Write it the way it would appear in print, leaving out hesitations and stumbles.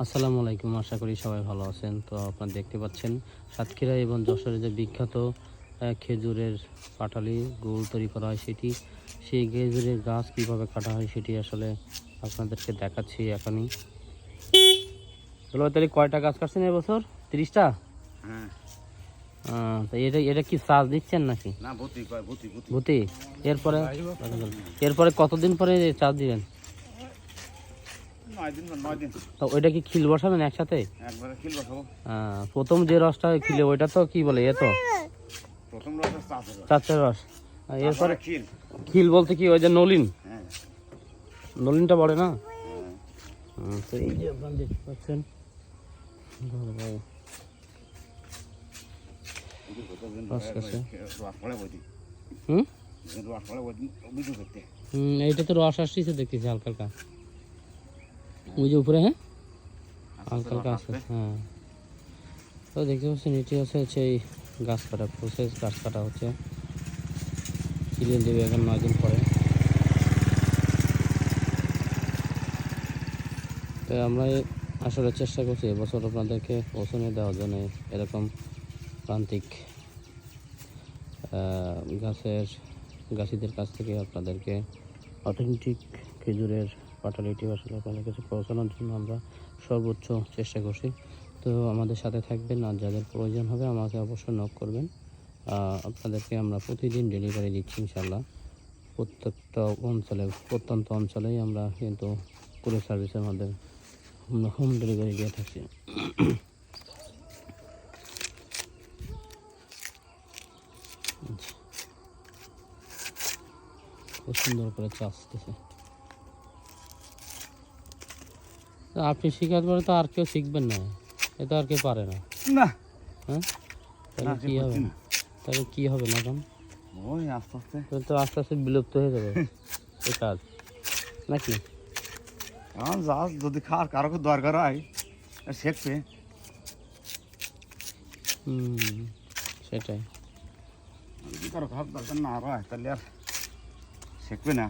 আসসালামু আলাইকুম, আশা করি সবাই ভালো আছেন। তো আপনারা দেখতে পাচ্ছেন সাতক্ষীরা এবং যশোরের যে বিখ্যাত খেজুরের পাটালি গুড় তৈরি করা হয় সেই খেজুরের গাছ কীভাবে কাটা হয় সেটি আসলে আপনাদেরকে দেখাচ্ছি এখনই। বলো তাহলে কয়টা গাছ কাটছেন এবছর? 30টা? হ্যাঁ। তো এটা কি চাষ দিচ্ছেন নাকি? না, ভূতি। এরপরে কতদিন পরে চাষ দিবেন? 9 দিন। তো ওইটা কি খিল বসাবেন একসাথে? একবারে খিল বসাবো। প্রথম যে রসটা খিলে ওইটা তো কি বলে তো প্রথম রস চাচের রস। এরপরে খিল। খিল বলতে কি ওই যে নলিন? হ্যাঁ। নলিনটা বড়ে না? হ্যাঁ। তো এই যে আপনারা দেখতে পাচ্ছেন এইটা তো রস আসছে দেখতেছি হালকা হালকা ওই যে উপরে। হ্যাঁ, হালকা হালকা আসছে। হ্যাঁ, তো দেখতে পাচ্ছেন এটি হচ্ছে এই গাছ কাটা প্রসেস। গাছ কাটা হচ্ছে, ক্লিন দেবে এখন 9 দিন পরে। তো আমরা আসলে চেষ্টা করছি এবছর আপনাদেরকে পৌঁছানো দেওয়ার জন্য এরকম প্রান্তিক গাছিদের কাছ থেকে আপনাদেরকে অথেন্টিক খেজুরের পাটালিটি আসলে আপনাদের কাছে পৌঁছানোর জন্য আমরা সর্বোচ্চ চেষ্টা করছি। তো আমাদের সাথে থাকবেন, আর যাদের প্রয়োজন হবে আমাকে অবশ্যই নক করবেন। আপনাদেরকে আমরা প্রতিদিন ডেলিভারি দিচ্ছি ইনশাল্লাহ। প্রত্যেকটা অঞ্চলে, প্রত্যন্ত অঞ্চলেই আমরা কিন্তু কুরিয়ার সার্ভিসের মাধ্যমে আমরা হোম ডেলিভারি দিয়ে থাকছি। খুব সুন্দর করে চাষতেছে। আপনি শিখার পরে তো আর কেউ শিখবেন না, এ তো আর কেউ পারে না। হ্যাঁ, তাহলে কি হবে? না কারণ ওই আস্তে আস্তে তো আস্তে আস্তে বিলুপ্ত হয়ে যাবে এই কাজ নাকি? এখন যদি কারো দরকার হয় শেখবে। সেটাই। যদি কারো খাওয়ার দরকার না হয় তাহলে আর শেখবে না।